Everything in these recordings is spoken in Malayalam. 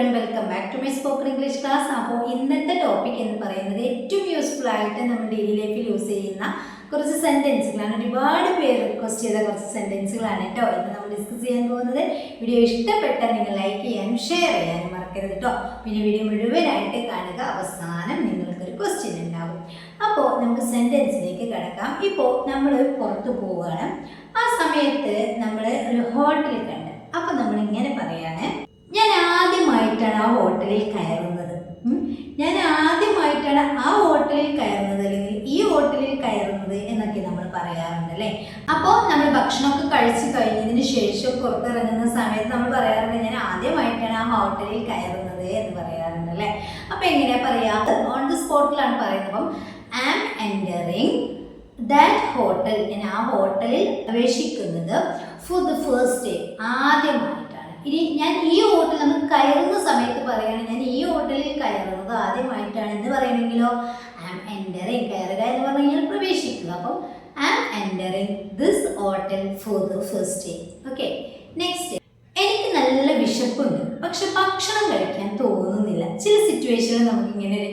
everyone, welcome back to my spoken English class. അപ്പോൾ ഇന്നത്തെ ടോപ്പിക് എന്ന് പറയുന്നത് ഏറ്റവും യൂസ്ഫുൾ ആയിട്ട് നമ്മൾ ഡെയിലി ലൈഫിൽ യൂസ് ചെയ്യുന്ന കുറച്ച് സെന്റൻസുകളാണ്. ഒരുപാട് പേര് റിക്വസ്റ്റ് ചെയ്ത കുറച്ച് സെന്റൻസുകളാണ് കേട്ടോ ഇന്ന് നമ്മൾ ഡിസ്കസ് ചെയ്യാൻ പോകുന്നത്. വീഡിയോ ഇഷ്ടപ്പെട്ടാൽ നിങ്ങൾ ലൈക്ക് ചെയ്യാനും ഷെയർ ചെയ്യാനും മറക്കരുത് കേട്ടോ. പിന്നെ വീഡിയോ മുഴുവനായിട്ട് കാണുക, അവസാനം നിങ്ങൾക്കൊരു ക്വസ്റ്റ്യൻ ഉണ്ടാവും. അപ്പോൾ നമുക്ക് സെന്റൻസിലേക്ക് കിടക്കാം. ഇപ്പോൾ നമ്മൾ പുറത്ത് പോവുകയാണ്. ആ സമയത്ത് നമ്മൾ ഒരു ഹോട്ടലിൽ കണ്ട്. അപ്പോൾ നമ്മൾ ഇങ്ങനെ പറയാണ്, ഞാൻ ആദ്യമായിട്ടാണ് ആ ഹോട്ടലിൽ കയറുന്നത്. ഞാൻ ആദ്യമായിട്ടാണ് ആ ഹോട്ടലിൽ കയറുന്നത്, അല്ലെങ്കിൽ ഈ ഹോട്ടലിൽ കയറുന്നത് എന്നൊക്കെ നമ്മൾ പറയാറുണ്ട് അല്ലേ. അപ്പോൾ നമ്മൾ ഭക്ഷണമൊക്കെ കഴിച്ചു കഴിഞ്ഞതിന് ശേഷം പുറത്തിറങ്ങുന്ന സമയത്ത് നമ്മൾ പറയാറുണ്ട്, ഞാൻ ആദ്യമായിട്ടാണ് ആ ഹോട്ടലിൽ കയറുന്നത് എന്ന് പറയാറുണ്ട് അല്ലേ. അപ്പോൾ എങ്ങനെയാ പറയാ? ഓൺ ദി സ്പോട്ടിലാണ് പറയുന്നത്. അപ്പം I am entering that hotel, ഞാൻ ആ ഹോട്ടലിൽ പ്രവേശിക്കുന്നത് ഫോർ ദ ഫസ്റ്റ് ഡേ, ആദ്യമായിട്ടാണ്. ഇനി ഞാൻ ഈ ഹോട്ടൽ നമ്മൾ കയറുന്ന സമയത്ത് പറയുകയാണ്, ഞാൻ ഈ ഹോട്ടലിൽ കയറുന്നത് ആദ്യമായിട്ടാണ് എന്ന് പറയണമെങ്കിലോ ഐ ആം എൻറ്ററിങ്, കയറുക എന്ന് പറഞ്ഞു കഴിഞ്ഞാൽ പ്രവേശിക്കുക. അപ്പം I am entering this hotel for the first day. Okay, next. എനിക്ക് നല്ല വിശപ്പുണ്ട്, പക്ഷെ ഭക്ഷണം കഴിക്കാൻ തോന്നുന്നില്ല. ചില സിറ്റുവേഷനിൽ നമുക്കിങ്ങനെ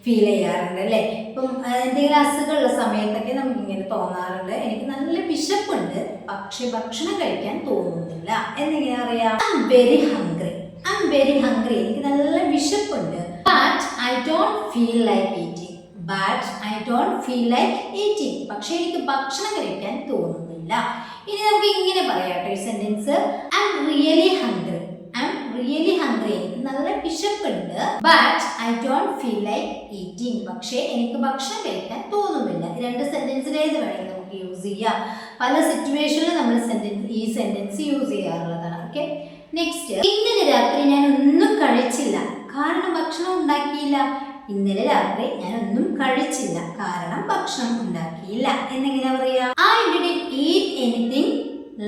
ഫീൽ ചെയ്യാറുണ്ട് അല്ലേ. ഇപ്പം എന്തെങ്കിലും അസുഖമുള്ള സമയത്തൊക്കെ നമുക്കിങ്ങനെ തോന്നാറുണ്ട്, എനിക്ക് നല്ല വിശപ്പുണ്ട് പക്ഷെ ഭക്ഷണം കഴിക്കാൻ തോന്നുന്നില്ല. എന്നെങ്ങനെ അറിയാം? I am very hungry. I am very hungry, എനിക്ക് നല്ല വിശപ്പുണ്ട്. But I don't feel like eating. But I don't feel like eating, പക്ഷെ എനിക്ക് ഭക്ഷണം കഴിക്കാൻ തോന്നുന്നില്ല. ഇനി നമുക്ക് ഇങ്ങനെ പറയാട്ടോ ഈ sentence. I am really hungry. I am really hungry, എനിക്ക് നല്ല വിശപ്പുണ്ട്. But I don't feel like eating, പക്ഷേ എനിക്ക് ഭക്ഷണം കഴിക്കാൻ തോന്നുന്നില്ല. രണ്ട് സെന്റൻസിൽ ഏത് വേണമെങ്കിൽ നമുക്ക് യൂസ് ചെയ്യാം. പല സിറ്റുവേഷനിലും നമ്മൾ ഈ സെന്റൻസ് യൂസ് ചെയ്യാറുള്ളതാണ്. Okay, next. ഇന്നലെ രാത്രി ഞാൻ ഒന്നും കഴിച്ചില്ല കാരണം ഭക്ഷണം ഉണ്ടാക്കിയില്ല. ഇന്നലെ രാത്രി ഞാൻ ഒന്നും കഴിച്ചില്ല കാരണം ഭക്ഷണം ഉണ്ടാക്കിയില്ല. എന്നെങ്ങനെ പറയാ? I didn't eat anything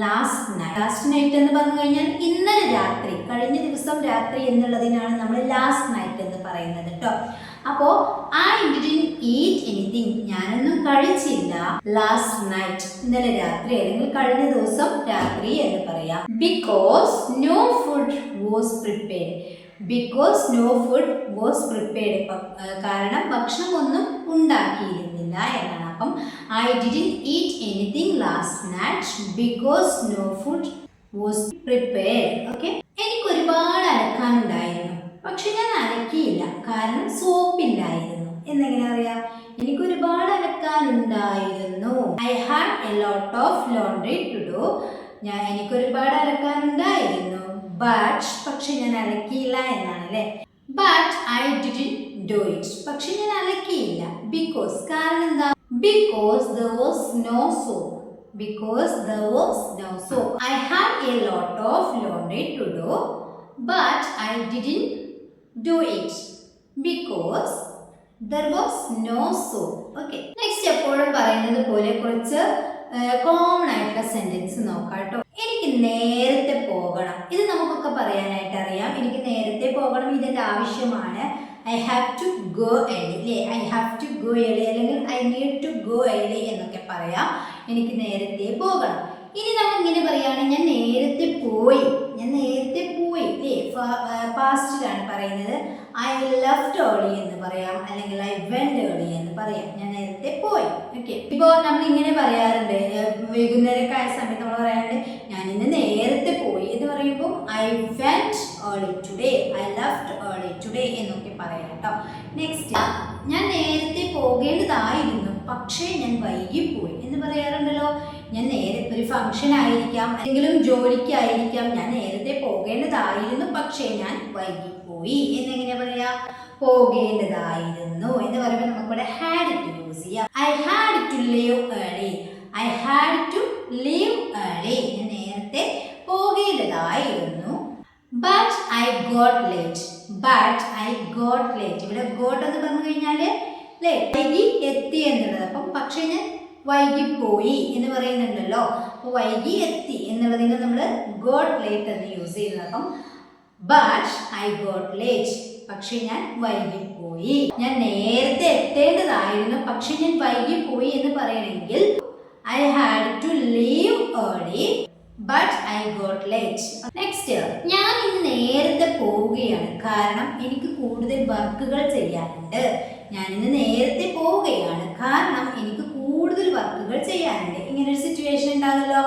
last night. Last night എന്ന് പറഞ്ഞു കഴിഞ്ഞാൽ ഇന്നലെ രാത്രി, കഴിഞ്ഞ ദിവസം രാത്രി എന്നുള്ളതിനാണ് നമ്മൾ ലാസ്റ്റ് നൈറ്റ് എന്ന് പറയുന്നത് കേട്ടോ. അപ്പോൾ ഐ ഡിഡ്ന്റ് ഈറ്റ് എനിത്തിങ്, ഞാനൊന്നും കഴിച്ചില്ല ലാസ്റ്റ് നൈറ്റ്, ഇന്നലെ രാത്രി അല്ലെങ്കിൽ കഴിഞ്ഞ ദിവസം രാത്രി എന്ന് പറയാം. Because no food was prepared. Because no food was prepared, കാരണം ഭക്ഷണം ഒന്നും ഉണ്ടാക്കിയിരുന്നില്ല എന്നാണ്. അപ്പം I didn't eat anything last night because no food was prepared. Okay, എനിക്ക് ഒരുപാട് അലക്കാനുണ്ടായിരുന്നു പക്ഷെ ഞാൻ അലക്കിയില്ല കാരണം സോപ്പില്ലായിരുന്നു. എന്നെങ്ങനെ അറിയാം? എനിക്ക് ഒരുപാട് അലക്കാനുണ്ടായിരുന്നു. I had a lot of laundry to do. എനിക്ക് ഒരുപാട് അലക്കാനുണ്ടായിരുന്നു ബട്ട്, പക്ഷെ ഞാൻ അലക്കിയില്ല എന്നാണ് അല്ലേ. But I didn't do it, പക്ഷെ ഞാൻ അലക്കിയില്ല. ബിക്കോസ്, കാരണം എന്താ? Because there was no soap. Because there was no soap. I had a lot of laundry to do, but I didn't do it because there was no soap. Okay. Next, എപ്പോഴും പറയുന്നത് പോലെ കുറച്ച് കോമൺ ആയിട്ടുള്ള സെന്റൻസ് നോക്കാം കേട്ടോ. എനിക്ക് നേരത്തെ പോകണം, ഇത് നമുക്കൊക്കെ പറയാനായിട്ട് അറിയാം. എനിക്ക് നേരത്തെ പോകണം, ഇതിന്റെ ആവശ്യമാണ്. I have to go early. I have to go early അല്ലെങ്കിൽ I need to go early എന്നൊക്കെ പറയാം. എനിക്ക് നേരത്തെ പോകണം. ഇനി നമ്മൾ ഇങ്ങനെ പറയുകയാണ്, ഞാൻ നേരത്തെ പോയി. ഞാൻ നേരത്തെ പോയി അല്ലേ, പാസ്റ്റിലാണ് പറയുന്നത്. ഐ ലെഫ്റ്റ് ഏർലി എന്ന് പറയാം, അല്ലെങ്കിൽ ഐ വെന്റ് ഏർലി എന്ന് പറയാം. ഞാൻ നേരത്തെ പോയി. ഓക്കെ, ഇപ്പോൾ നമ്മൾ ഇങ്ങനെ പറയാറുണ്ട്, വൈകുന്നേരമൊക്കെ ആയ സമയത്ത് നമ്മൾ പറയാറുണ്ട്, ഞാൻ ഇന്ന് നേരത്തെ പോയി എന്ന് പറയുമ്പോൾ I went early today, I left early today എന്നൊക്കെ പറയാം കേട്ടോ. നെക്സ്റ്റ്, ഞാൻ നേരത്തെ പോകേണ്ടതായിരുന്നു പക്ഷേ ഞാൻ വൈകിപ്പോയി എന്ന് പറയാറുണ്ടല്ലോ. ഞാൻ നേരത്തെ ഒരു ഫംഗ്ഷൻ ആയിരിക്കാം, എന്തെങ്കിലും ജോലിക്കായിരിക്കാം, ഞാൻ നേരത്തെ പോകേണ്ടതായിരുന്നു പക്ഷേ ഞാൻ വൈകിപ്പോയി എന്നെങ്ങനെ പറയാ? പോകേണ്ടതായിരുന്നു എന്ന് പറയുമ്പോൾ നമുക്കിവിടെ ഹാഡ് ടു യൂസ് ചെയ്യാം. I had to leave early. I had to leave early, ഞാൻ നേരത്തെ പോകേണ്ടതായിരുന്നു. But I got late. But I got late, ഇവിടെ ഗോട്ട് എന്ന് പറഞ്ഞു കഴിഞ്ഞാൽ വൈകി എത്തി എന്നുള്ളത്. അപ്പം പക്ഷേ ഞാൻ വൈകിപ്പോയി എന്ന് പറയുന്നുണ്ടല്ലോ. അപ്പോൾ വൈകി എത്തി എന്നുള്ളതിന് നമ്മൾ ഗോട്ട് ലേറ്റ് എന്ന് യൂസ് ചെയ്യുന്നത്. അപ്പം ബട്ട് ഐ ഗോട്ട് ലേറ്റ്, പക്ഷെ ഞാൻ വൈകിപ്പോയി. ഞാൻ നേരത്തെ എത്തേണ്ടതായിരുന്നു പക്ഷെ ഞാൻ വൈകിപ്പോയി എന്ന് പറയണമെങ്കിൽ I had to leave early but I got late. Next, ഞാൻ ഇന്ന് നേരത്തെ പോവുകയാണ് കാരണം എനിക്ക് കൂടുതൽ വർക്കുകൾ ചെയ്യാനുണ്ട്. ഞാൻ ഇന്ന് നേരത്തെ പോവുകയാണ് കാരണം എനിക്ക് കൂടുതൽ വർക്കുകൾ ചെയ്യാനുണ്ട്. ഇങ്ങനെ ഒരു സിറ്റുവേഷൻ ഉണ്ടാകുമല്ലോ.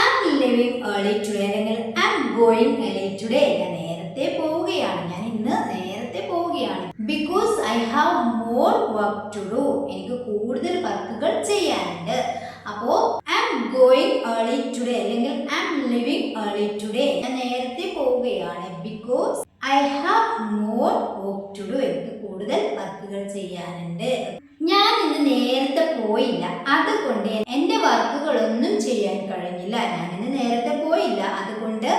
I'm leaving early today അല്ലെങ്കിൽ I'm going early today. ഞാൻ നേരത്തെ പോവുകയാണ്. ഞാൻ ഇന്ന് നേരത്തെ പോവുകയാണ്. Because I have more work to do. എനിക്ക് കൂടുതൽ വർക്കുകൾ ചെയ്യാനുണ്ട്. അപ്പോ I'm going early today അല്ലെങ്കിൽ I'm leaving early today. ഞാൻ നേരത്തെ പോവുകയാണ് because I have more work to do. എനിക്ക് കൂടുതൽ വർക്കുകൾ ചെയ്യാനുണ്ട്. ഞാൻ ഇന്ന് നേരത്തെ പോയില്ല, അതുകൊണ്ട് എൻ്റെ വർക്കുകളൊന്നും ചെയ്യാൻ കഴിഞ്ഞില്ല. ഞാൻ ഇന്ന് നേരത്തെ പോയില്ല, അതുകൊണ്ട്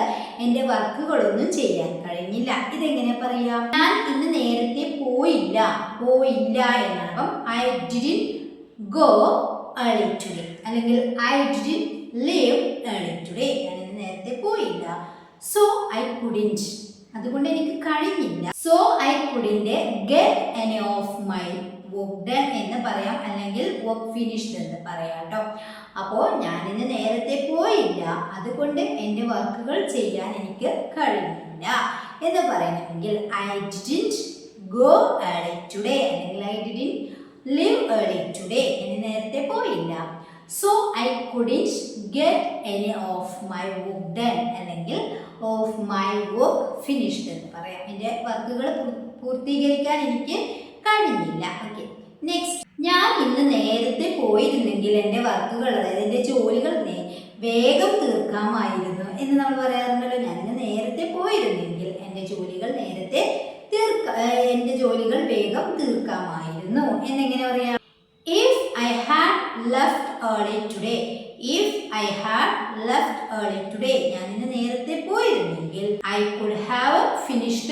എൻ്റെ വർക്കുകളൊന്നും ചെയ്യാൻ കഴിഞ്ഞില്ല. ഇതെങ്ങനെ പറയാം? ഞാൻ ഇന്ന് നേരത്തെ പോയില്ല എന്നാണ്. അപ്പം I didn't go early today അല്ലെങ്കിൽ I didn't leave early today. ഞാൻ ഇന്ന് നേരത്തെ പോയില്ല. So I couldn't. അതുകൊണ്ട് എനിക്ക് കഴിഞ്ഞില്ല. So I couldn't get any of my work done എന്ന് പറയാം, അല്ലെങ്കിൽ വർക്ക് ഫിനിഷ്ഡ് എന്ന് പറയാം കേട്ടോ. അപ്പോൾ ഞാൻ ഇന്ന് നേരത്തെ പോയില്ല, അതുകൊണ്ട് എൻ്റെ വർക്കുകൾ ചെയ്യാൻ എനിക്ക് കഴിഞ്ഞില്ല എന്ന് പറയണമെങ്കിൽ I didn't go early today അല്ലെങ്കിൽ I didn't leave early today. ഞാൻ നേരത്തെ പോയില്ല. So I couldn't get any of my work done അല്ലെങ്കിൽ of my work finished എന്ന് പറയാം. എൻ്റെ വർക്കുകൾ പൂർത്തീകരിക്കാൻ എനിക്ക് കഴിഞ്ഞില്ല. Okay, next. ഞാൻ ഇന്ന് നേരത്തെ പോയിരുന്നെങ്കിൽ എൻ്റെ വർക്കുകൾ, അതായത് എൻ്റെ ജോലികൾ വേഗം തീർക്കാമായിരുന്നു എന്ന് നമ്മൾ പറയാറുണ്ടല്ലോ. ഞാൻ ഇന്ന് നേരത്തെ പോയിരുന്നെങ്കിൽ എൻ്റെ ജോലികൾ വേഗം തീർക്കാമായിരുന്നു എന്നെങ്ങനെ പറയാം? If I had left early today. If I had left early today. ഞാൻ ഇന്ന് നേരത്തെ പോയിരുന്നെങ്കിൽ I could have finished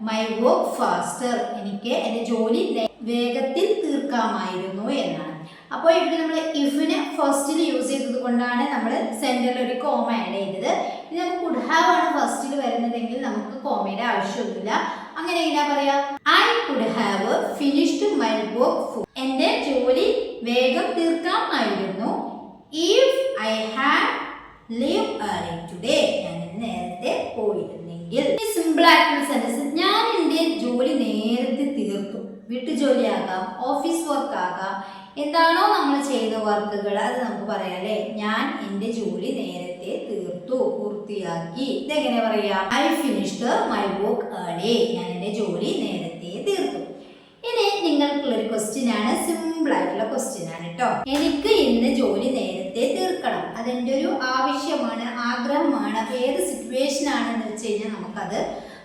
my work faster. എനിക്ക് എൻ്റെ ജോലി വേഗത്തിൽ തീർക്കാമായിരുന്നു എന്നാണ്. അപ്പോൾ ഇവിടെ നമ്മൾ ഇഫിന് ഫസ്റ്റിൽ യൂസ് ചെയ്തത് കൊണ്ടാണ് നമ്മൾ സെന്ററിൽ ഒരു കോമ ആഡ് ചെയ്തത്. ഇത് നമുക്ക് കുഡ് ഹാവ് ആണ് ഫസ്റ്റിൽ വരുന്നതെങ്കിൽ നമുക്ക് കോമയുടെ ആവശ്യമൊന്നുമില്ല. അങ്ങനെ എങ്ങനെയാ പറയാ? I could have finished my work. എൻ്റെ ജോലി വേഗം തീർക്കാമായിരുന്നു. If I had left early today. ഞാൻ നേരത്തെ പോയിരുന്നെങ്കിൽ. സിമ്പിൾ ആയിട്ടുള്ള സെന്റൻസ്. ഞാൻ എൻ്റെ ജോലി നേരത്തെ തീർത്തു. വീട്ടുജോലിയാകാം, ഓഫീസ് വർക്ക് ആകാം, എന്താണോ നമ്മൾ ചെയ്ത വർക്കുകൾ അത് നമുക്ക് പറയാം അല്ലേ. ഞാൻ എൻ്റെ ജോലി നേരത്തെ തീർത്തു, പൂർത്തിയാക്കി. ഇതെങ്ങനെ പറയാം? I finished my work early. ഞാൻ എൻ്റെ ജോലി നേരത്തെ തീർത്തു. ഇനി നിങ്ങൾക്കുള്ളൊരു ക്വസ്റ്റ്യൻ ആണ്, സിമ്പിൾ ആയിട്ടുള്ള ക്വസ്റ്റ്യൻ ആണ് കേട്ടോ. എനിക്ക് ഇന്ന് ജോലി നേരത്തെ തീർക്കണം. അതെൻ്റെ ഒരു ആവശ്യമാണ്, ആഗ്രഹമാണ്. ഏത് സിറ്റുവേഷൻ ആണെന്ന് വെച്ച് കഴിഞ്ഞാൽ നമുക്കത്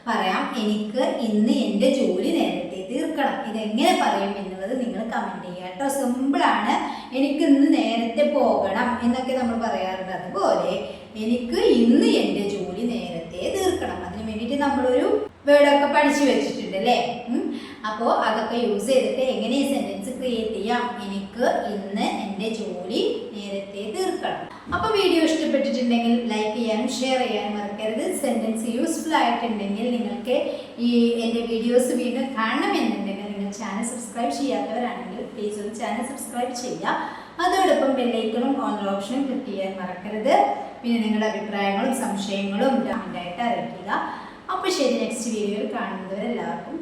പറയാം. എനിക്ക് ഇന്ന് എൻ്റെ ജോലി നേരത്തെ തീർക്കണം. ഇതെങ്ങനെ പറയും എന്നുള്ളത് നിങ്ങൾ കമൻറ്റ് ചെയ്യുക കേട്ടോ. സിമ്പിളാണ്. എനിക്ക് ഇന്ന് നേരത്തെ പോകണം എന്നൊക്കെ നമ്മൾ പറയാറുണ്ട്. അതുപോലെ എനിക്ക് ഇന്ന് എൻ്റെ ജോലി നേരത്തെ തീർക്കണം. അതിന് വേണ്ടിയിട്ട് നമ്മളൊരു വേർഡൊക്കെ പഠിച്ചു വെച്ചിട്ടുണ്ട് അല്ലേ. അപ്പോൾ അതൊക്കെ യൂസ് ചെയ്തിട്ട് എങ്ങനെ ഈ സെൻറ്റൻസ് ക്രിയേറ്റ് ചെയ്യാം? എനിക്ക് ഇന്ന് എൻ്റെ ജോലി നേരത്തെ തീർക്കണം. അപ്പോൾ വീഡിയോ ഇഷ്ടപ്പെട്ടിട്ടുണ്ടെങ്കിൽ ലൈക്ക് ചെയ്യാനും ഷെയർ ചെയ്യാനും മറക്കരുത്. സെൻറ്റൻസ് യൂസ്ഫുൾ ആയിട്ടുണ്ടെങ്കിൽ നിങ്ങൾക്ക് ഈ എൻ്റെ വീഡിയോസ് വീണ്ടും കാണണമെന്നുണ്ടെങ്കിൽ നിങ്ങൾ ചാനൽ സബ്സ്ക്രൈബ് ചെയ്യാത്തവരാണെങ്കിൽ പ്ലീസ് ഒന്ന് ചാനൽ സബ്സ്ക്രൈബ് ചെയ്യുക. അതോടൊപ്പം ബെല്ലൈക്കണും ഓൺ ഓപ്ഷനും ക്ലിക്ക് ചെയ്യാൻ മറക്കരുത്. പിന്നെ നിങ്ങളുടെ അഭിപ്രായങ്ങളും സംശയങ്ങളും കമൻ്റായിട്ട് അറിയിക്കുക. അപ്പോൾ ശരി, നെക്സ്റ്റ് വീഡിയോയിൽ കാണുന്നവരെല്ലാവർക്കും